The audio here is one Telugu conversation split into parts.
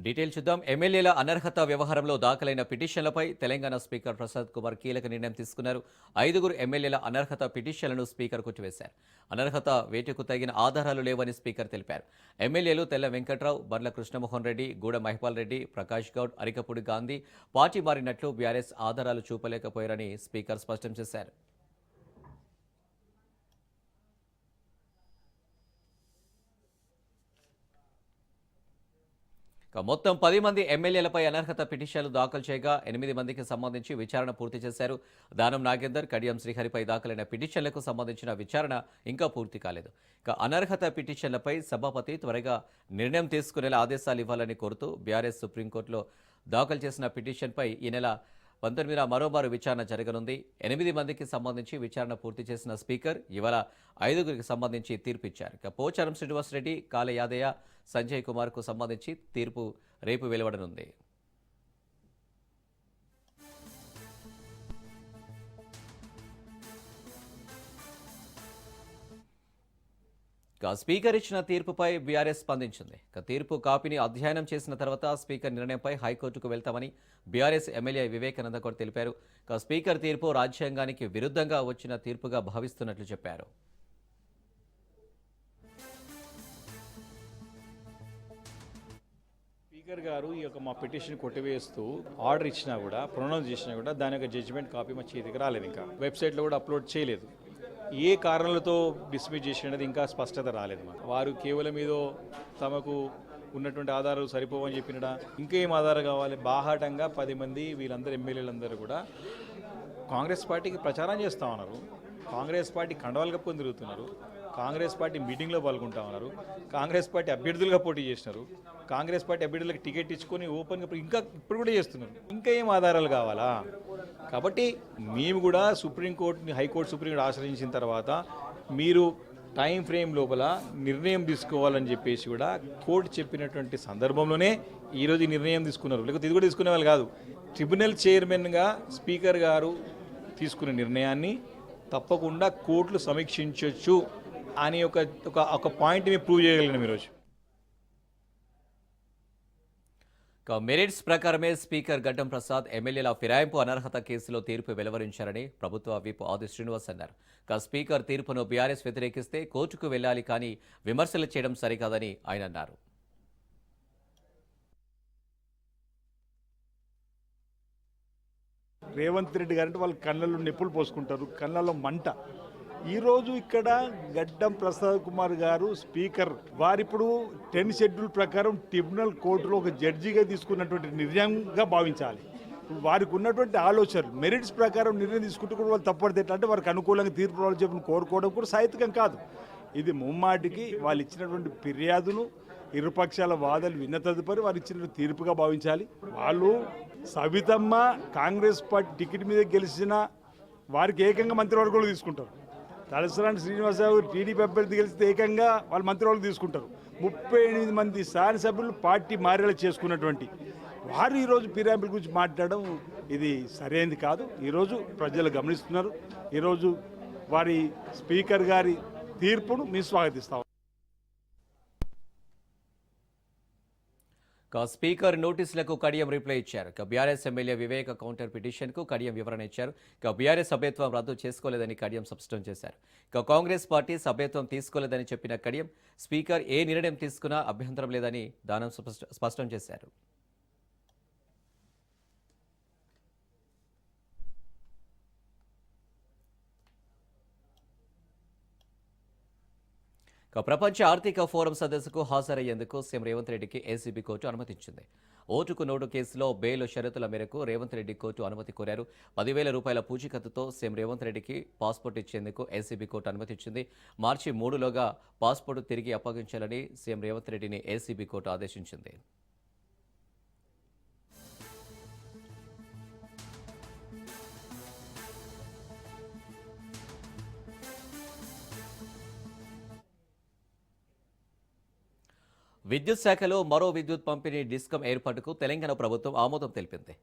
డీటెయిల్ చూద్దాం. ఎమ్మెల్యేల అనర్హత వ్యవహారంలో దాఖలైన పిటిషన్లపై తెలంగాణ స్పీకర్ ప్రసాద్ కుమార్ కీలక నిర్ణయం తీసుకున్నారు. 5గురు ఎమ్మెల్యేల అనర్హత పిటిషన్లను స్పీకర్ కొట్టివేశారు. అనర్హత వేటుకు తగిన ఆధారాలు లేవని స్పీకర్ తెలిపారు. ఎమ్మెల్యేలు తెల్ల వెంకట్రావు, బండ్ల కృష్ణమోహన్ రెడ్డి, గూడ మహిపాల్ రెడ్డి, ప్రకాష్ గౌడ్, అరికపూడి గాంధీ పార్టీ మారినట్లు బీఆర్ఎస్ ఆధారాలు చూపలేకపోయారని స్పీకర్ స్పష్టం చేశారు. మొత్తం 10 మంది ఎమ్మెల్యేలపై అనర్హత పిటిషన్లు దాఖలు చేయగా 8 మందికి సంబంధించి విచారణ పూర్తి చేశారు. దానం నాగేందర్, కడియం శ్రీహరిపై దాఖలైన పిటిషన్లకు సంబంధించిన విచారణ ఇంకా పూర్తి కాలేదు. అనర్హత పిటిషన్లపై సభాపతి త్వరగా నిర్ణయం తీసుకునేలా ఆదేశాలు ఇవ్వాలని కోరుతూ బీఆర్ఎస్ సుప్రీంకోర్టులో దాఖలు చేసిన పిటిషన్పై ఈ నెల 19న మరోమారు విచారణ జరగనుంది. 8 మందికి సంబంధించి విచారణ పూర్తి చేసిన స్పీకర్ ఇవాళ 5గురికి సంబంధించి తీర్పు ఇచ్చారు. పోచారం శ్రీనివాసరెడ్డి, కాళ యాదయ్య, సంజయ్ కుమార్కు సంబంధించి తీర్పు రేపు వెలువడనుంది. స్పీకర్ ఇచ్చిన తీర్పుపై బీఆర్ఎస్ స్పందించింది. తీర్పు కాపీని అధ్యయనం చేసిన తర్వాత స్పీకర్ నిర్ణయంపై హైకోర్టుకు వెళ్తామని బీఆర్ఎస్ ఎమ్మెల్యే వివేకానంద గౌడ్ తెలిపారు. స్పీకర్ తీర్పు రాజ్యాంగానికి విరుద్ధంగా వచ్చిన తీర్పుగా భావిస్తున్నట్లు చెప్పారు. స్పీకర్ గారు ఈ యొక్క మా పిటిషన్ కొట్టివేస్తూ ఆర్డర్ ఇచ్చినా కూడా, ప్రొనౌన్స్ చేసినా కూడా దాని యొక్క జడ్జిమెంట్ కాపీ మా చేతికి రాలేదు. ఇంకా వెబ్సైట్లో కూడా అప్లోడ్ చేయలేదు. ఏ కారణాలతో డిస్మిస్ చేసినది ఇంకా స్పష్టత రాలేదు. వారు కేవలం ఏదో తమకు ఉన్నటువంటి ఆధారాలు సరిపోవని చెప్పినడా, ఇంకేం ఆధారం కావాలి? బాహాటంగా 10 మంది వీళ్ళందరూ ఎమ్మెల్యేలందరూ కూడా కాంగ్రెస్ పార్టీకి ప్రచారం చేస్తూ ఉన్నారు. కాంగ్రెస్ పార్టీ కండవాలు కప్పుకొని తిరుగుతున్నారు. కాంగ్రెస్ పార్టీ మీటింగ్లో పాల్గొంటా ఉన్నారు. కాంగ్రెస్ పార్టీ అభ్యర్థులుగా పోటీ చేసినారు. కాంగ్రెస్ పార్టీ అభ్యర్థులకు టికెట్ ఇచ్చుకొని ఓపెన్గా ఇప్పుడు కూడా చేస్తున్నారు. ఇంకా ఏం ఆధారాలు కావాలా? కాబట్టి మేము కూడా సుప్రీంకోర్టుని, సుప్రీంకోర్టు ఆశ్రయించిన తర్వాత మీరు టైం ఫ్రేమ్ లోపల నిర్ణయం తీసుకోవాలని చెప్పేసి కూడా కోర్టు చెప్పినటువంటి సందర్భంలోనే ఈరోజు ఈ నిర్ణయం తీసుకున్నారు. లేకపోతే ఇది కూడా తీసుకునే వాళ్ళు కాదు. ట్రిబ్యునల్ చైర్మన్గా స్పీకర్ గారు తీసుకున్న నిర్ణయాన్ని తప్పకుండా కోర్టులు సమీక్షించవచ్చు అని ఒక పాయింట్ మేము ప్రూవ్ చేయగలిగినాం ఈరోజు. మెరిట్స్ ప్రకారమే స్పీకర్ గడ్డం ప్రసాద్ ఎమ్మెల్యేల ఫిరాయింపు అనర్హత కేసులో తీర్పు వెలువరించారని ప్రభుత్వ విప్ ఆది శ్రీనివాస్ అన్నారు. స్పీకర్ తీర్పును బీఆర్ఎస్ వ్యతిరేకిస్తే కోర్టుకు వెళ్లాలి, కానీ విమర్శలు చేయడం సరికాదని ఆయన అన్నారు. రేవంత్ రెడ్డి గారంటే వాళ్ళు కళ్ళల్లో నిప్పులు పోసుకుంటారు, కళ్ళల్లో మంట. ఈరోజు ఇక్కడ గడ్డం ప్రసాద్ కుమార్ గారు స్పీకర్ వారిప్పుడు 10 షెడ్యూల్ ప్రకారం ట్రిబ్యునల్ కోర్టులో ఒక జడ్జిగా తీసుకున్నటువంటి నిర్ణయంగా భావించాలి. వారికి ఉన్నటువంటి ఆలోచనలు మెరిట్స్ ప్రకారం నిర్ణయం తీసుకుంటూ కూడా వాళ్ళు తప్పడితే ఎట్లా అంటే వారికి అనుకూలంగా తీర్పు రావాలని చెప్పి కోరుకోవడం కూడా సాహిత్యం కాదు. ఇది ముమ్మాటికి వాళ్ళు ఇచ్చినటువంటి ఫిర్యాదులు, ఇరుపక్షాల వాదనలు విన్న తదుపరి వారు ఇచ్చిన తీర్పుగా భావించాలి. వాళ్ళు సవితమ్మ కాంగ్రెస్ పార్టీ టికెట్ మీద గెలిచిన వారికి ఏకంగా మంత్రివర్గంలో తీసుకుంటారు. తలసరాని శ్రీనివాసరావు టీడీపీ అభ్యర్థి గెలిస్తే ఏకంగా వాళ్ళు మంత్రివర్గం తీసుకుంటారు. 38 మంది శాసనసభ్యులు పార్టీ మారేలా చేసుకున్నటువంటి వారు ఈరోజు ఫిరాయింపుల గురించి మాట్లాడడం ఇది సరైనది కాదు. ఈరోజు ప్రజలు గమనిస్తున్నారు. ఈరోజు వారి స్పీకర్ గారి తీర్పును మేము స్వాగతిస్తాం. స్పీకర్ నోటీసులకు కడియం రిప్లై ఇచ్చారు. బీఆర్ఎస్ ఎమ్మెల్యే వివేక కౌంటర్ పిటిషన్కు కడియం వివరణ ఇచ్చారు. బీఆర్ఎస్ సభ్యత్వం రద్దు చేసుకోలేదని కడియం స్పష్టం చేశారు. కాంగ్రెస్ పార్టీ సభ్యత్వం తీసుకోలేదని చెప్పిన కడియం స్పీకర్ ఏ నిర్ణయం తీసుకున్నా అభ్యంతరం లేదని దానం స్పష్టం చేశారు. ప్రపంచ ఆర్థిక ఫోరం సదస్సుకు హాజరయ్యేందుకు సీఎం రేవంత్ రెడ్డికి ఏసీబీ కోర్టు అనుమతించింది. ఓటుకు నోటు కేసులో బెయిల్ షరతుల మేరకు రేవంత్ రెడ్డి కోర్టు అనుమతి కోరారు. 10,000 రూపాయల పూచీకత్తుతో సీఎం రేవంత్ రెడ్డికి పాస్పోర్ట్ ఇచ్చేందుకు ఏసీబీ కోర్టు అనుమతించింది. మార్చి 3లోగా పాస్పోర్ట్ తిరిగి అప్పగించాలని సీఎం రేవంత్ రెడ్డిని ఏసీబీ కోర్టు ఆదేశించింది. విద్యుత్ శాఖలో మరో విద్యుత్ పంపిణీ డిస్కమ్ ఏర్పాటుకు తెలంగాణ ప్రభుత్వం ఆమోదం తెలిపింది.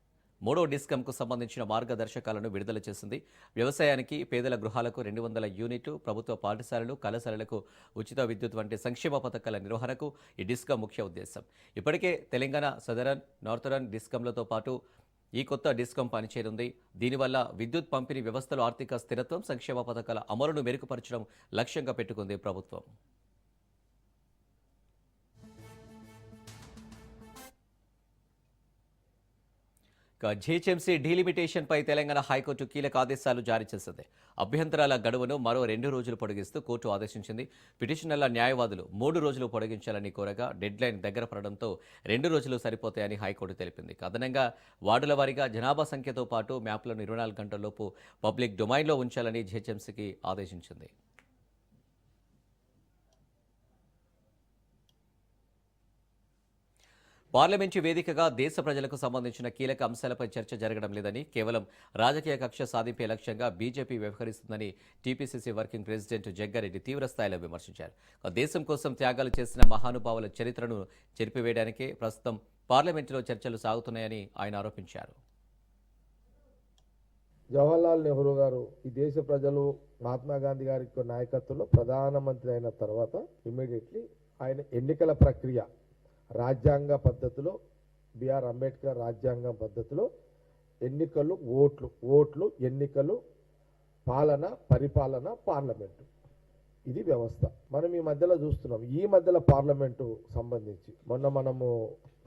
మూడో డిస్కంకు సంబంధించిన మార్గదర్శకాలను విడుదల చేసింది. వ్యవసాయానికి, పేదల గృహాలకు 200 యూనిట్లు, ప్రభుత్వ పాఠశాలలు, కళాశాలలకు ఉచిత విద్యుత్ వంటి సంక్షేమ పథకాల నిర్వహణకు ఈ డిస్కం ముఖ్య ఉద్దేశం. ఇప్పటికే తెలంగాణ సదరన్, నార్థరన్ డిస్కంలతో పాటు ఈ కొత్త డిస్కం పనిచేయనుంది. దీనివల్ల విద్యుత్ పంపిణీ వ్యవస్థలో ఆర్థిక స్థిరత్వం, సంక్షేమ పథకాల అమలును మెరుగుపరచడం లక్ష్యంగా పెట్టుకుంది ప్రభుత్వం. జీహెచ్ఎంసీ డీలిమిటేషన్పై తెలంగాణ హైకోర్టు కీలక ఆదేశాలు జారీ చేసింది. అభ్యంతరాల గడువును మరో 2 రోజులు పొడిగిస్తూ కోర్టు ఆదేశించింది. పిటిషనర్ల న్యాయవాదులు 3 రోజులు పొడిగించాలని కోరగా డెడ్లైన్ దగ్గర పడడంతో 2 రోజులు సరిపోతాయని హైకోర్టు తెలిపింది. అదనంగా వార్డుల వారీగా జనాభా సంఖ్యతో పాటు మ్యాప్లను 24 గంటల్లోపు పబ్లిక్ డొమైన్లో ఉంచాలని జీహెచ్ఎంసీకి ఆదేశించింది. పార్లమెంటు వేదికగా దేశ ప్రజలకు సంబంధించిన కీలక అంశాలపై చర్చ జరగడం లేదని, కేవలం రాజకీయ కక్ష సాధింపే లక్ష్యంగా బీజేపీ వ్యవహరిస్తుందని టీపీసీసీ వర్కింగ్ ప్రెసిడెంట్ జగ్గారెడ్డి తీవ్రస్థాయిలో విమర్శించారు. దేశం కోసం త్యాగాలు చేసిన మహానుభావుల చరిత్రను చెరిపివేయడానికే ప్రస్తుతం పార్లమెంటులో చర్చలు సాగుతున్నాయని ఆయన ఆరోపించారు. జవహర్లాల్ నెహ్రూ గారు ఈ దేశ ప్రజలు మహాత్మా గాంధీ గారి నాయకత్వంలో ప్రధానమంత్రి అయిన తర్వాత ఇమ్మీడియట్లీ ఆయన ఎన్నికల ప్రక్రియ రాజ్యాంగ పద్ధతిలో, బిఆర్ అంబేద్కర్ రాజ్యాంగం పద్ధతిలో ఎన్నికలు, ఓట్లు, ఎన్నికలు, పాలన, పరిపాలన, పార్లమెంటు, ఇది వ్యవస్థ. మనం ఈ మధ్యలో చూస్తున్నాం. ఈ మధ్యలో పార్లమెంటు సంబంధించి మనము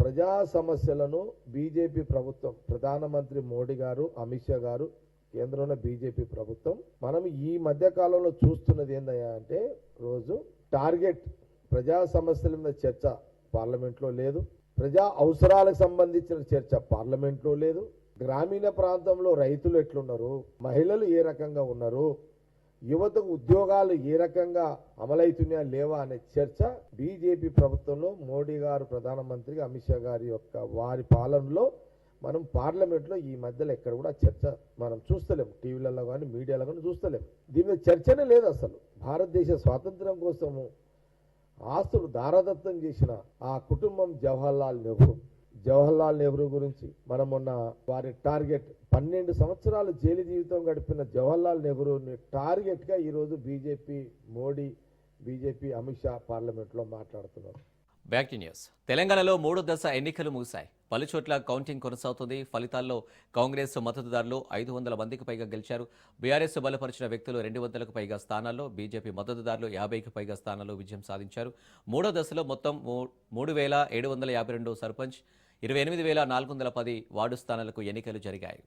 ప్రజా సమస్యలను బీజేపీ ప్రభుత్వం, ప్రధానమంత్రి మోడీ గారు, అమిత్ షా గారు, కేంద్రంలో బీజేపీ ప్రభుత్వం, మనం ఈ మధ్య కాలంలో చూస్తున్నది ఏందయ్యా అంటే, రోజు టార్గెట్ ప్రజా సమస్యల మీద చర్చ పార్లమెంట్లో లేదు, ప్రజా అవసరాలకు సంబంధించిన చర్చ పార్లమెంట్లో లేదు, గ్రామీణ ప్రాంతంలో రైతులు ఎట్లున్నారు, మహిళలు ఏ రకంగా ఉన్నారు, యువతకు ఉద్యోగాలు ఏ రకంగా అమలవుతున్నాయా లేవా అనే చర్చ బీజేపీ ప్రభుత్వంలో మోడీ గారు ప్రధానమంత్రిగా, అమిత్ షా గారి వారి పాలనలో మనం పార్లమెంట్లో ఈ మధ్యలో ఎక్కడ కూడా చర్చ మనం చూస్తలేము. టీవీలలో కానీ మీడియాలో కానీ చూస్తలేము. దీని మీద చర్చనే లేదు అసలు. భారతదేశ స్వాతంత్రం కోసము ఆస్తులు దారదత్తం చేసిన ఆ కుటుంబం జవహర్లాల్ నెహ్రూ గురించి మనం మొన్న వారి టార్గెట్ 12 సంవత్సరాలు జైలు జీవితం గడిపిన జవహర్లాల్ నెహ్రూని టార్గెట్గా ఈరోజు బీజేపీ మోడీ, బీజేపీ అమిత్ షా పార్లమెంట్లో మాట్లాడుతున్నారు. Back to news. తెలంగాణలో 3వ దశ ఎన్నికలు ముగిశాయి. పలుచోట్ల కౌంటింగ్ కొనసాగుతుంది. ఫలితాల్లో కాంగ్రెస్ మద్దతుదారులు 500 మందికి పైగా గెలిచారు. బీఆర్ఎస్ బలపరిచిన వ్యక్తులు 200కు పైగా స్థానాల్లో, బీజేపీ మద్దతుదారులు 50కి పైగా స్థానాల్లో విజయం సాధించారు. 3వ దశలో మొత్తం 3,752 సర్పంచ్, 28,410 వార్డు స్థానాలకు ఎన్నికలు జరిగాయి.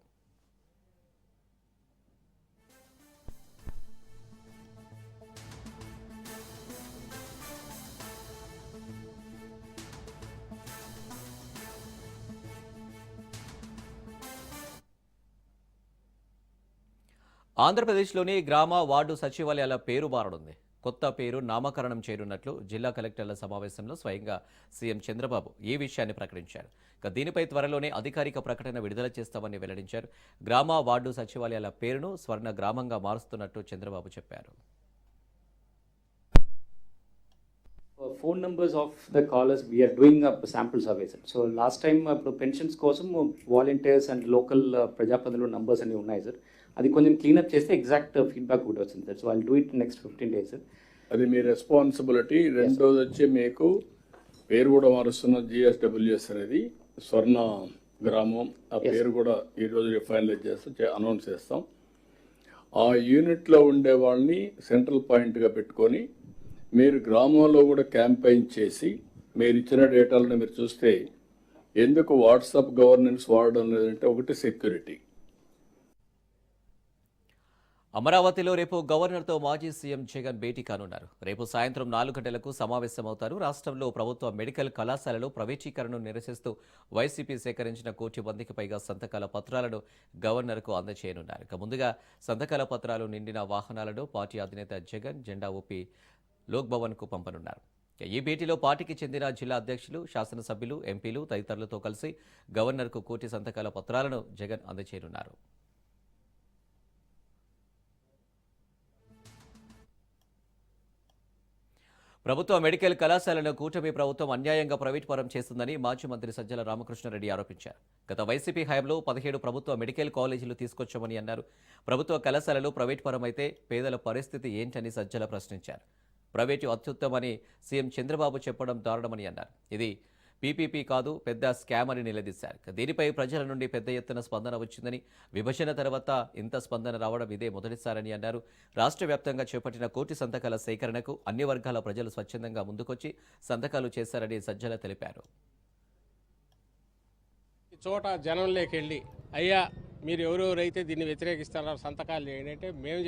ఆంధ్రప్రదేశ్లోని గ్రామ, వార్డు సచివాలయాల పేరు మారనుంది. కొత్త పేరు నామకరణం చేయనున్నట్లు జిల్లా కలెక్టర్ల సమావేశంలో స్వయంగా సీఎం చంద్రబాబు ఈ విషయాన్ని ప్రకటించారు. దీనిపై త్వరలోనే అధికారిక ప్రకటన విడుదల చేస్తామని వెల్లడించారు. గ్రామ, వార్డు సచివాలయాల పేరును స్వర్ణ గ్రామంగా మారుస్తున్నట్టు చంద్రబాబు చెప్పారు. Phone numbers of the callers, we are doing a sample surveys. So last time pensions కోసం వాలంటీర్స్ అండ్ లోకల్ ప్రజాప్రతినిధుల నంబర్స్ అన్ని ఉన్నాయి సార్. అది కొంచెం క్లీనప్ చేస్తే ఎగ్జాక్ట్ ఫీడ్బ్యాక్ కూడా వచ్చింది sir. So I do it next 15 days sir. అది మీ రెస్పాన్సిబిలిటీ. రెండోది వచ్చి మీకు పేరు కూడా మారుస్తున్న జిఎస్డబ్ల్యూఎస్ అనేది స్వర్ణ గ్రామం, ఆ పేరు కూడా ఈరోజు ఫైనలైజ్ చేస్తే అనౌన్స్ చేస్తాం. ఆ యూనిట్లో ఉండే వాళ్ళని సెంట్రల్ పాయింట్గా పెట్టుకొని మీరు గ్రామంలో కూడా క్యాంపెయిన్ చేసి మీరు ఇచ్చిన డేటాలను మీరు చూస్తే ఎందుకు వాట్సాప్ గవర్నెన్స్ వాడడం లేదంటే ఒకటి సెక్యూరిటీ. అమరావతిలో రేపు గవర్నర్తో మాజీ సీఎం జగన్ భేటీ కానున్నారు. రేపు సాయంత్రం 4 గంటలకు సమావేశమవుతారు. రాష్ట్రంలో ప్రభుత్వ మెడికల్ కళాశాలలో ప్రవేశీకరణను నిరసిస్తూ వైసీపీ సేకరించిన 1 కోటి మందికి పైగా సంతకాల పత్రాలను గవర్నర్కు అందజేయనున్నారు. ముందుగా సంతకాల పత్రాలు నిండిన వాహనాలను పార్టీ అధినేత జగన్ జెండా ఊపి లోక్ భవన్కు పంపనున్నారు. ఈ భేటీలో పార్టీకి చెందిన జిల్లా అధ్యక్షులు, శాసనసభ్యులు, ఎంపీలు తదితరులతో కలిసి గవర్నర్కు 1 కోటి సంతకాల పత్రాలను జగన్ అందజేయనున్నారు. ప్రభుత్వ మెడికల్ కళాశాలను కూటమి ప్రభుత్వం అన్యాయంగా ప్రైవేట్ పరం చేస్తుందని మాజీ మంత్రి సజ్జల రామకృష్ణారెడ్డి ఆరోపించారు. గత వైసీపీ హయాంలో 17 ప్రభుత్వ మెడికల్ కాలేజీలు తీసుకొచ్చామని అన్నారు. ప్రభుత్వ కళాశాలలు ప్రైవేట్ పరం అయితే పేదల పరిస్థితి ఏంటని సజ్జల ప్రశ్నించారు. ప్రైవేటు అత్యుత్తమని సీఎం చంద్రబాబు చెప్పడం దారుణమని అన్నారు. ఇది పీపీపీ కాదు, పెద్ద స్కామ్ అని నిలదీశారు. దీనిపై ప్రజల నుండి పెద్ద ఎత్తున స్పందన వచ్చిందని, విభజన తర్వాత ఇంత స్పందన రావడం ఇదే మొదటిసారని అన్నారు. రాష్ట్ర వ్యాప్తంగా చేపట్టిన కోటి సంతకాల సేకరణకు అన్ని వర్గాల ప్రజలు స్వచ్ఛందంగా ముందుకొచ్చి సంతకాలు చేశారని సజ్జల తెలిపారు. చోట జనంలోకి వెళ్ళి అయ్యా మీరు ఎవరెవరైతే దీన్ని వ్యతిరేకిస్తారో సంతకాలు చేయండి అంటే మేము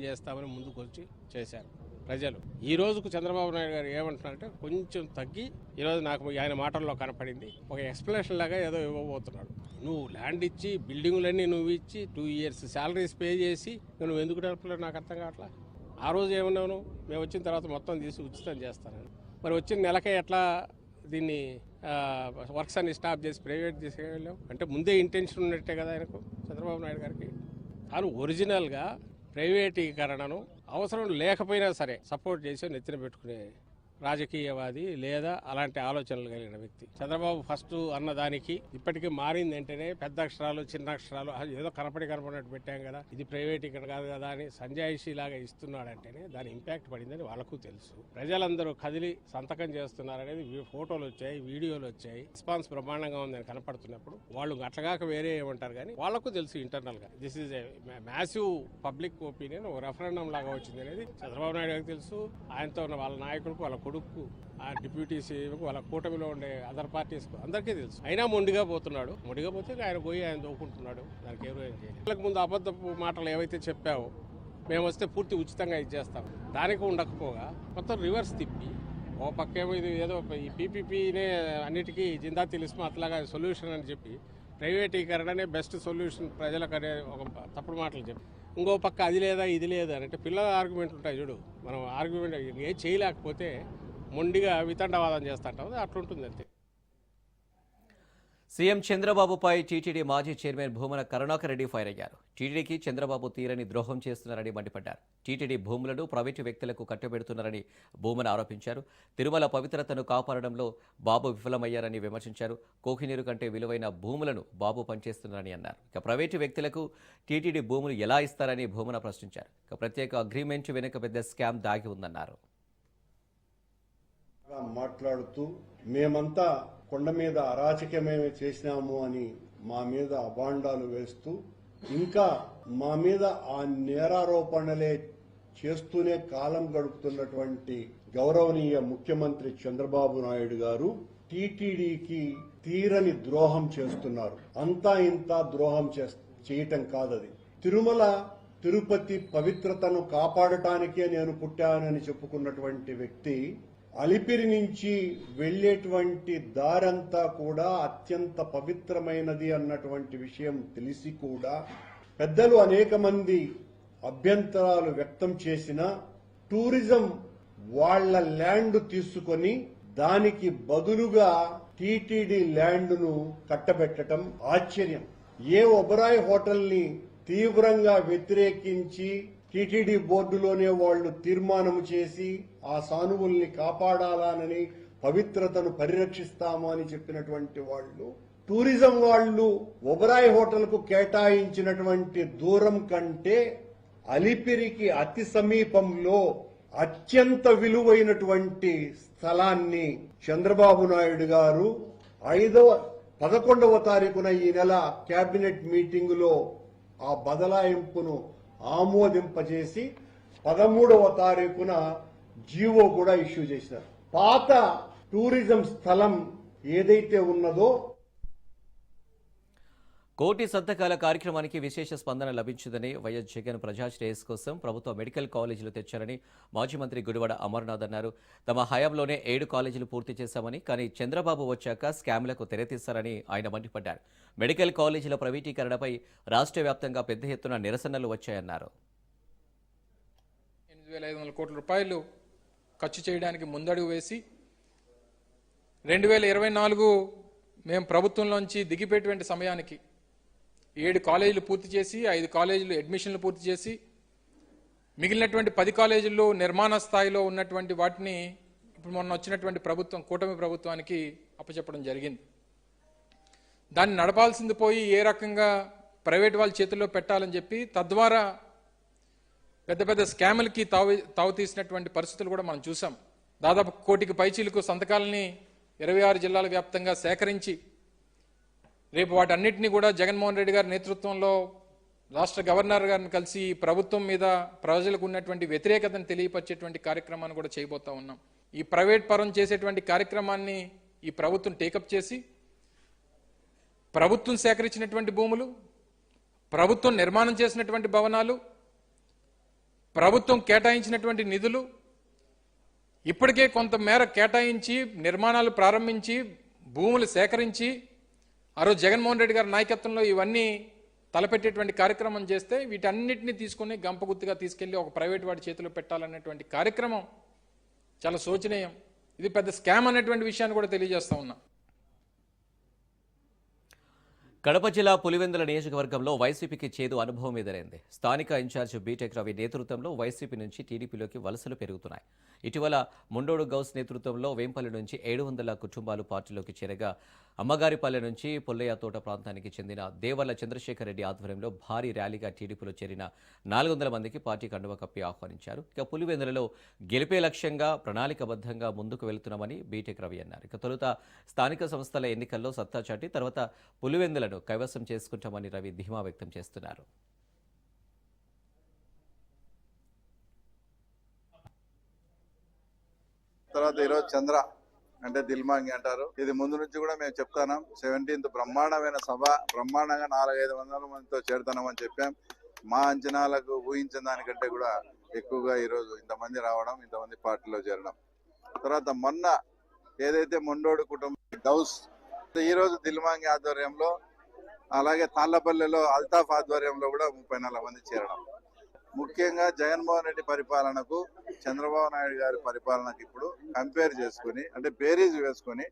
చేస్తామని ముందుకు వచ్చి చేశారు ప్రజలు. ఈ రోజుకు చంద్రబాబు నాయుడు గారు ఏమంటున్నారంటే కొంచెం తగ్గి ఈరోజు నాకు ఆయన మాటల్లో కనపడింది ఒక ఎక్స్ప్లెనేషన్ లాగా ఏదో ఇవ్వబోతున్నాడు. నువ్వు ల్యాండ్ ఇచ్చి బిల్డింగులన్నీ నువ్వు ఇచ్చి 2 years శాలరీస్ పే చేసి నువ్వు ఎందుకు నడపలేదు నాకు అర్థం కావట్లా. ఆ రోజు ఏమన్నావు మేము వచ్చిన తర్వాత మొత్తం తీసి ఉచితం చేస్తానని. మరి వచ్చిన నెలకే ఎట్లా దీన్ని వర్క్స్ అన్ని స్టాప్ చేసి ప్రైవేట్ తీసుకెళ్ళాం అంటే ముందే ఇంటెన్షన్ ఉన్నట్టే కదా ఆయనకు చంద్రబాబు నాయుడు గారికి. కానీ ఒరిజినల్గా ప్రైవేటీకరణను అవసరం లేకపోయినా సరే సపోర్ట్ చేసి నెత్తిన పెట్టుకునే రాజకీయవాది లేదా అలాంటి ఆలోచనలు కలిగిన వ్యక్తి చంద్రబాబు. ఫస్ట్ అన్నదానికి ఇప్పటికీ మారింది అంటేనే పెద్ద అక్షరాలు చిన్న అక్షరాలు ఏదో కనపడినట్టు పెట్టాం కదా, ఇది ప్రైవేట్ ఇక్కడ కాదు కదా అని సంజాయిషి లాగా ఇస్తున్నాడంటేనే దాని ఇంపాక్ట్ పడిందని వాళ్ళకు తెలుసు. ప్రజలందరూ కదిలి సంతకం చేస్తున్నారనేది ఫోటోలు వచ్చాయి, వీడియోలు వచ్చాయి, రెస్పాన్స్ బ్రహ్మాండంగా ఉందని కనపడుతున్నప్పుడు వాళ్ళు అట్లగాక వేరే ఏమంటారు కానీ వాళ్ళకు తెలుసు ఇంటర్నల్ గా this is a massive public opinion ఒక రెఫరెండం లాగా వచ్చింది అనేది చంద్రబాబు నాయుడు గారికి తెలుసు. ఆయనతో ఉన్న వాళ్ళ నాయకులకు వాళ్ళ కొడుకు ఆ డిప్యూటీ సీఎంకు వాళ్ళ కూటమిలో ఉండే అదర్ పార్టీస్కు అందరికీ తెలుసు. అయినా మొండిగా పోతున్నాడు. మొండిగా పోతే ఆయన పోయి ఆయన దోకుంటున్నాడు. దానికి ఎవరు ఏం చేయాలి. వాళ్ళకి ముందు అబద్ధపు మాటలు ఏవైతే చెప్పావో మేము వస్తే పూర్తి ఉచితంగా ఇచ్చేస్తాం దానికి ఉండకపోగా మొత్తం రివర్స్ తిప్పి ఓ పక్కేమో ఇది ఏదో ఈ పీపీపీనే అన్నిటికీ జిందా తెలిసిమో అట్లాగా సొల్యూషన్ అని చెప్పి ప్రైవేటీకరణనే బెస్ట్ సొల్యూషన్ ప్రజలకు అనే ఒక తప్పుడు మాటలు చెప్పి ఇంకో పక్క అది లేదా ఇది లేదా అంటే పిల్లల ఆర్గ్యుమెంట్లు ఉంటాయి చూడు. మనం ఆర్గ్యుమెంట్ ఏం చేయలేకపోతే మొండిగా వితండవాదం చేస్తుంటాం అట్లుంటుంది అంతే. సీఎం చంద్రబాబుపై టీటీడీ మాజీ చైర్మన్ భూమన కరుణాకర్ రెడ్డి ఫైర్ అయ్యారు. టీటీడీకి చంద్రబాబు తీరని ద్రోహం చేస్తున్నారని మండిపడ్డారు. టీటీడీ భూములను ప్రైవేటు వ్యక్తులకు కట్టబెడుతున్నారని భూమన ఆరోపించారు. తిరుమల పవిత్రతను కాపాడడంలో బాబు విఫలమయ్యారని విమర్శించారు. కోహినీరు కంటే విలువైన భూములను బాబు పనిచేస్తున్నారని అన్నారు. ఇక ప్రైవేటు వ్యక్తులకు టీటీడీ భూములు ఎలా ఇస్తారని భూమన ప్రశ్నించారు. ఇక ప్రత్యేక అగ్రిమెంట్ వెనుక పెద్ద స్కామ్ దాగి ఉందన్నారు. మాట్లాడుతూ మేమంతా కొండ మీద అరాచకమేమి చేసినాము అని మా మీద అభాండాలు వేస్తూ ఇంకా మా మీద ఆ నేరారోపణలే చేస్తూనే కాలం గడుపుతున్నటువంటి గౌరవనీయ ముఖ్యమంత్రి చంద్రబాబు నాయుడు గారు టీటీడీకి తీరని ద్రోహం చేస్తున్నారు. అంతా ఇంత ద్రోహం చేయటం కాదది. తిరుమల తిరుపతి పవిత్రతను కాపాడటానికే నేను పుట్టానని చెప్పుకున్నటువంటి వ్యక్తి అలిపిరి నుంచి వెళ్లేటువంటి దారంతా కూడా అత్యంత పవిత్రమైనది అన్నటువంటి విషయం తెలిసి కూడా పెద్దలు అనేక మంది అభ్యంతరాలు వ్యక్తం చేసిన టూరిజం వాళ్ల ల్యాండ్ తీసుకొని దానికి బదులుగా టీటీడీ ల్యాండ్ను కట్టబెట్టడం ఆశ్చర్యం. ఏ ఒబరాయ్ హోటల్ని తీవ్రంగా వ్యతిరేకించి టీటీడీ బోర్డులోనే వాళ్లు తీర్మానం చేసి ఆ సానువుల్ని కాపాడాలని పవిత్రతను పరిరక్షిస్తాము అని చెప్పినటువంటి వాళ్ళు టూరిజం వాళ్ళు ఒబరాయ్ హోటల్కు కేటాయించినటువంటి దూరం కంటే అలిపిరికి అతి సమీపంలో అత్యంత విలువైనటువంటి స్థలాన్ని చంద్రబాబు నాయుడు గారు 11వ తారీఖున ఈ నెల కేబినెట్ మీటింగులో ఆ బదలాయింపును ఆమోదింపజేసి 13వ తారీఖున జీవో కూడా ఇష్యూ చేశారు. పాత టూరిజం స్థలం ఏదైతే ఉన్నదో కోటి సంతకాల కార్యక్రమానికి విశేష స్పందన లభించిందని వైఎస్ జగన్ ప్రజాశ్రేయస్ కోసం ప్రభుత్వ మెడికల్ కాలేజీలు తెచ్చారని మాజీ మంత్రి గుడివాడ అమర్నాథ్ అన్నారు. తమ హయాంలోనే 7 కాలేజీలు పూర్తి చేశామని, కానీ చంద్రబాబు వచ్చాక స్కామ్లకు తెరతీశారని ఆయన మండిపడ్డారు. మెడికల్ కాలేజీల ప్రైవేటీకరణపై రాష్ట్ర వ్యాప్తంగా పెద్ద ఎత్తున నిరసనలు వచ్చాయన్నారు. 8,500 కోట్ల రూపాయలు ఖర్చు చేయడానికి ముందడుగు వేసి 2024 మేము ప్రభుత్వంలోంచి దిగిపోయేటువంటి సమయానికి 7 కాలేజీలు పూర్తి చేసి 5 కాలేజీలు అడ్మిషన్లు పూర్తి చేసి మిగిలినటువంటి 10 కాలేజీల్లో నిర్మాణ స్థాయిలో ఉన్నటువంటి వాటిని ఇప్పుడు మొన్న వచ్చినటువంటి ప్రభుత్వం కూటమి ప్రభుత్వానికి అప్పచెప్పడం జరిగింది. దాన్ని నడపాల్సింది పోయి ఏ రకంగా ప్రైవేట్ వాళ్ళ చేతుల్లో పెట్టాలని చెప్పి తద్వారా పెద్ద పెద్ద స్కాములకి తావు తీసినటువంటి పరిస్థితులు కూడా మనం చూసాం. దాదాపు 1 కోటికి పైచీలకు సంతకాలని 26 జిల్లాల వ్యాప్తంగా సేకరించి రేపు వాటన్నిటినీ కూడా జగన్మోహన్ రెడ్డి గారి నేతృత్వంలో రాష్ట్ర గవర్నర్ గారిని కలిసి ప్రభుత్వం మీద ప్రజలకు ఉన్నటువంటి వ్యతిరేకతను తెలియపరిచేటువంటి కార్యక్రమాన్ని కూడా చేయబోతా ఉన్నాం. ఈ ప్రైవేట్ పరం చేసేటువంటి కార్యక్రమాన్ని ఈ ప్రభుత్వం టేకప్ చేసి ప్రభుత్వం సేకరించినటువంటి భూములు, ప్రభుత్వం నిర్మాణం చేసినటువంటి భవనాలు, ప్రభుత్వం కేటాయించినటువంటి నిధులు ఇప్పటికే కొంత మేర కేటాయించి నిర్మాణాలు ప్రారంభించి భూములు సేకరించి ఆ రోజు జగన్మోహన్ రెడ్డి గారి నాయకత్వంలో ఇవన్నీ తలపెట్టేటువంటి కార్యక్రమం చేస్తే వీటన్నిటిని తీసుకుని గంపగుత్తుగా తీసుకెళ్లి ఒక ప్రైవేట్ వాడి చేతిలో పెట్టాలనేటువంటి కార్యక్రమం చాలా శోచనీయం. ఇది పెద్ద స్కామ్ అనేటువంటి విషయాన్ని కూడా తెలియజేస్తా ఉన్నా. కడప జిల్లా పులివెందుల నియోజకవర్గంలో వైసీపీకి చేదు అనుభవం ఎదురైంది. స్థానిక ఇన్ఛార్జ్ బీటెక్ రవి నేతృత్వంలో వైసీపీ నుంచి టీడీపీలోకి వలసలు పెరుగుతున్నాయి. ఇటీవల ముండోడు గౌస్ నేతృత్వంలో వేంపల్లి నుంచి 700 కుటుంబాలు పార్టీలోకి చేరగా అమ్మగారిపల్లె నుంచి పొల్లయ్య తోట ప్రాంతానికి చెందిన దేవర్ల చంద్రశేఖర్ రెడ్డి ఆధ్వర్యంలో భారీ ర్యాలీగా టీడీపీలో చేరిన 400 మందికి పార్టీ కండువా కప్పి ఆహ్వానించారు. ఇక పులివెందులలో గెలిపే లక్ష్యంగా ప్రణాళికబద్ధంగా ముందుకు వెళుతున్నామని బీటెక్ రవి అన్నారు. ఇక తొలుత స్థానిక సంస్థల ఎన్నికల్లో సత్తా చాటి తర్వాత పులివెందులను కైవసం చేసుకుంటామని రవి ధీమా వ్యక్తం చేస్తున్నారు. తర్వాత ఈరోజు చంద్ర అంటే దిల్మాంగి అంటారు. ఇది ముందు నుంచి కూడా మేము చెప్తాం. 17th బ్రహ్మాండమైన సభ, బ్రహ్మాండంగా 400-500 మందితో చేరుతున్నామని చెప్పాం. మా అంచనాలకు ఊహించిన దానికంటే కూడా ఎక్కువగా ఈరోజు ఇంతమంది రావడం, ఇంతమంది పార్టీలో చేరడం. తర్వాత మొన్న ఏదైతే మొండోడు కుటుంబం గౌస్, ఈరోజు దిల్మాంగి ఆధ్వర్యంలో, అలాగే తాళ్లపల్లెలో అల్తాఫ్ ఆధ్వర్యంలో కూడా 34 మంది చేరడం. ముఖ్యంగా జగన్మోహన్ రెడ్డి పరిపాలనకు చంద్రబాబు నాయుడు గారి పరిపాలనకు ఇప్పుడు కంపేర్ చేసుకుని, అంటే బేరీజ్ వేసుకొని,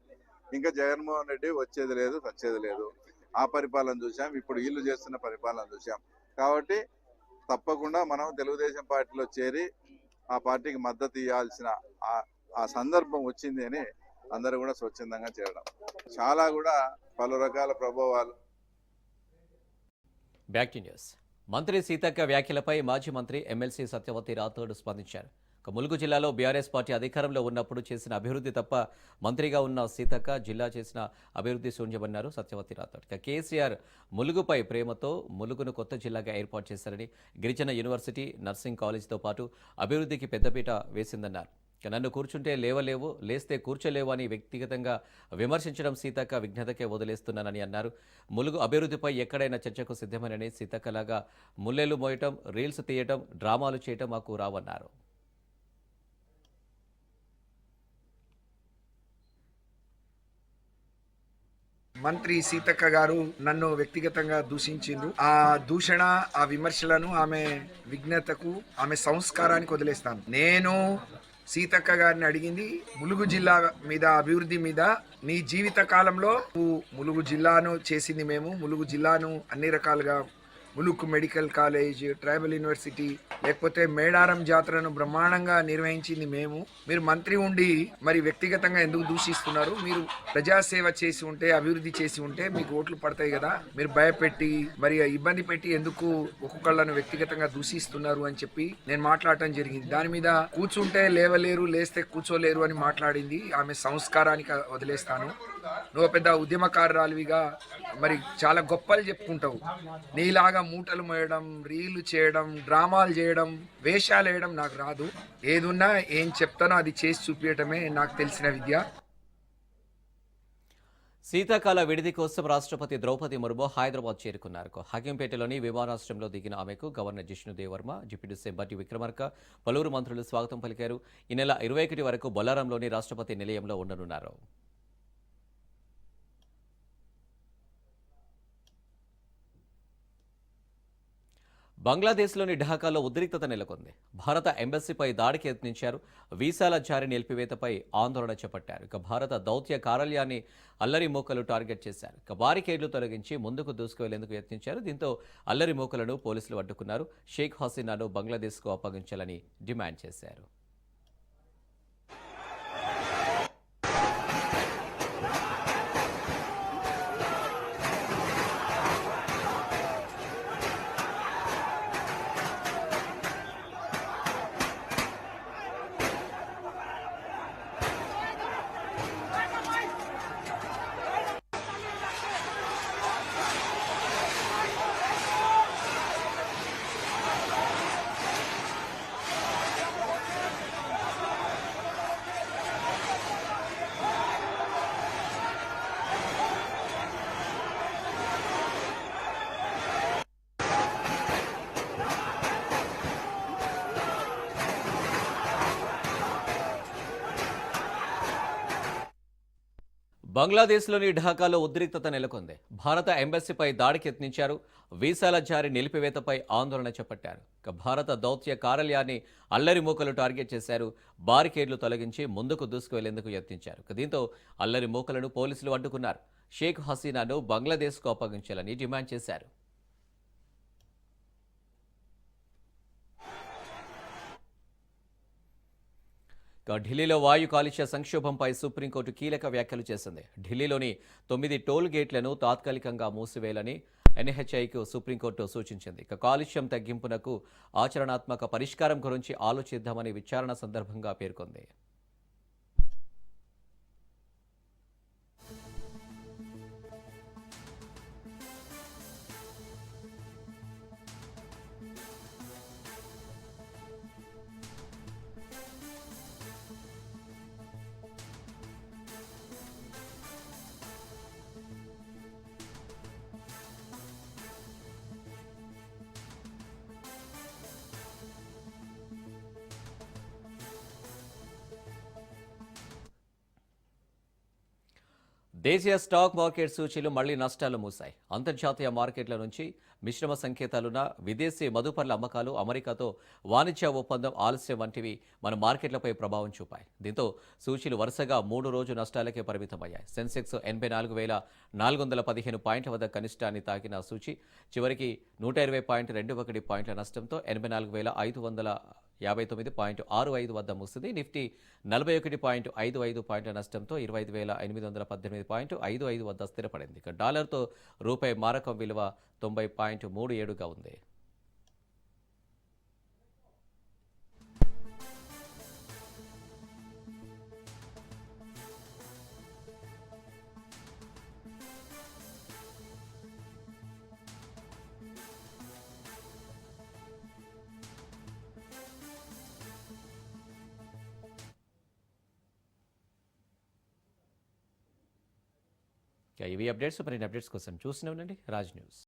ఇంకా జగన్మోహన్ రెడ్డి వచ్చేది లేదు వచ్చేది లేదు. ఆ పరిపాలన చూసాం, ఇప్పుడు వీళ్ళు చేస్తున్న పరిపాలన చూసాం. కాబట్టి తప్పకుండా మనం తెలుగుదేశం పార్టీలో చేరి ఆ పార్టీకి మద్దతు ఇవ్వాల్సిన ఆ సందర్భం వచ్చింది అని అందరూ కూడా స్వచ్ఛందంగా చేరడం. చాలా కూడా పలు రకాల ప్రభావాలు. Back to news. మంత్రి సీతక్క వ్యాఖ్యలపై మాజీ మంత్రి ఎమ్మెల్సీ సత్యవతి రాథోడ్ స్పందించారు. ములుగు జిల్లాలో బీఆర్ఎస్ పార్టీ అధికారంలో ఉన్నప్పుడు చేసిన అభివృద్ధి తప్ప మంత్రిగా ఉన్న సీతక్క జిల్లా చేసిన అభివృద్ధి శూన్యమన్నారు సత్యవతి రాథోడ్. కేసీఆర్ ములుగుపై ప్రేమతో ములుగును కొత్త జిల్లాగా ఏర్పాటు చేశారని, గిరిజన యూనివర్సిటీ, నర్సింగ్ కాలేజీతో పాటు అభివృద్ధికి పెద్దపీట వేసిందన్నారు. నన్ను కూర్చుంటే లేవలేవు, లేస్తే కూర్చోలేవు అని వ్యక్తిగతంగా విమర్శించడం సీతక్క విఘ్నతకే వదిలేస్తున్నానని అన్నారు. ములుగు అభివృద్ధిపై ఎక్కడైనా చర్చకు సిద్ధమేనని, సీతక్కలాగా ముల్లెలు మోయటం, రీల్స్ తీయటం, డ్రామాలు చేయటం మాకు రావన్నారు. మంత్రి సీతక్క గారు నన్ను వ్యక్తిగతంగా దూషించిండ్రు. ఆ దూషణ, ఆ విమర్శలను ఆమె విఘ్నతకు, ఆమె సంస్కారానికి వదిలేస్తాను. నేను సీతక్క గారిని అడిగింది ములుగు జిల్లా మీద, అభివృద్ధి మీద. నీ జీవిత కాలంలో ములుగు జిల్లాను చేసింది మేము. ములుగు జిల్లాను అన్ని రకాలుగా, Mulugu medical college, tribal university, లేకపోతే మేడారం జాతరను బ్రహ్మాండంగా నిర్వహించింది మేము. మీరు మంత్రి ఉండి మరి వ్యక్తిగతంగా ఎందుకు దూషిస్తున్నారు? మీరు ప్రజాసేవ చేసి ఉంటే, అభివృద్ధి చేసి ఉంటే మీకు ఓట్లు పడతాయి కదా. మీరు భయపెట్టి మరి ఇబ్బంది పెట్టి ఎందుకు ఒక్కొక్కళ్ళను వ్యక్తిగతంగా దూషిస్తున్నారు అని చెప్పి నేను మాట్లాడటం జరిగింది. దాని మీద కూర్చుంటే లేవలేరు, లేస్తే కూర్చోలేరు అని మాట్లాడింది. ఆమె సంస్కారానికి వదిలేస్తాను. నువ్వు పెద్ద ఉద్యమకారురాలివిగా మరి చాలా గొప్పలు చెప్పుకుంటావు. నీలాగా మూటలు మోయడం, రీళ్లు చేయడం, డ్రామాలు చేయడం, వేషాలు వేయడం నాకు రాదు. ఏదున్నా ఏం చెప్తానో అది చేసి చూపించడమే నాకు తెలిసిన విద్య. శీతాకాల విడిది కోసం రాష్ట్రపతి ద్రౌపది ముర్ము హైదరాబాద్ చేరుకున్నారు. హకీంపేటలోని విమానాశ్రయంలో దిగిన ఆమెకు governor Jishnu Dev Varma, deputy CM బట్టి విక్రమార్క, పలువురు మంత్రులు స్వాగతం పలికారు. ఈ నెల 21 వరకు బొల్లారంలోని రాష్ట్రపతి నిలయంలో ఉండనున్నారు. బంగ్లాదేశ్లోని ఢాకాలో ఉద్రిక్తత నెలకొంది. భారత ఎంబసీపై దాడికి యత్నించారు. వీసాల జారీ నిలిపివేతపై ఆందోళన చేపట్టారు. భారత దౌత్య కార్యాలయాన్ని అల్లరి మూకలు టార్గెట్ చేశారు. బారికేడ్లు తొలగించి ముందుకు దూసుకువెళ్లేందుకు యత్నించారు. దీంతో అల్లరి మూకలను పోలీసులు అడ్డుకున్నారు. షేక్ హసీనాను బంగ్లాదేశ్కు అప్పగించాలని డిమాండ్ చేశారు. బంగ్లాదేశ్లోని ఢాకాలో ఉద్రిక్తత నెలకొంది. భారత ఎంబసీపై దాడికి యత్నించారు. వీసాల జారీ నిలిపివేతపై ఆందోళన చేపట్టారు. ఇక భారత దౌత్య కార్యాలయాన్ని అల్లరి మూకలు టార్గెట్ చేశారు. బారికేడ్లు తొలగించి ముందుకు దూసుకువెళ్లేందుకు యత్నించారు. దీంతో అల్లరి మూకలను పోలీసులు అడ్డుకున్నారు. షేక్ హసీనాను బంగ్లాదేశ్కు అప్పగించాలని డిమాండ్ చేశారు. ఢిల్లీలో వాయు కాలుష్య సంక్షోభంపై సుప్రీంకోర్టు కీలక వ్యాఖ్యలు చేసింది. ఢిల్లీలోని 9 టోల్ గేట్లను తాత్కాలికంగా మూసివేయాలని ఎన్హెచ్ఐకు సుప్రీంకోర్టు సూచించింది. కాలుష్యం తగ్గింపునకు ఆచరణాత్మక పరిష్కారం గురించి ఆలోచిద్దామని విచారణ సందర్భంగా పేర్కొంది. దేశీయ స్టాక్ మార్కెట్ సూచీలు మళ్లీ నష్టాలు మూశాయి. అంతర్జాతీయ మార్కెట్ల నుంచి మిశ్రమ సంకేతాలున్న విదేశీ మదుపర్ల అమ్మకాలు, అమెరికాతో వాణిజ్య ఒప్పందం ఆలస్యం వంటివి మన మార్కెట్లపై ప్రభావం చూపాయి. దీంతో సూచీలు వరుసగా 3 రోజు నష్టాలకే పరిమితమయ్యాయి. సెన్సెక్స్ 84,415 పాయింట్ల వద్ద కనిష్టాన్ని తాకిన సూచీ చివరికి 120.21 పాయింట్ల నష్టంతో 84,559.65 వద్ద ముగిసింది. నిఫ్టీ 41.55 పాయింట్ల నష్టంతో 25,818.55 వద్ద స్థిరపడింది. డాలర్తో రూపాయి మారకం విలువ 90.37గా ఉంది. ఇవి అప్డేట్స్. మరిన్ని అప్డేట్స్ కోసం చూస్తూనే ఉండండి రాజ్ న్యూస్.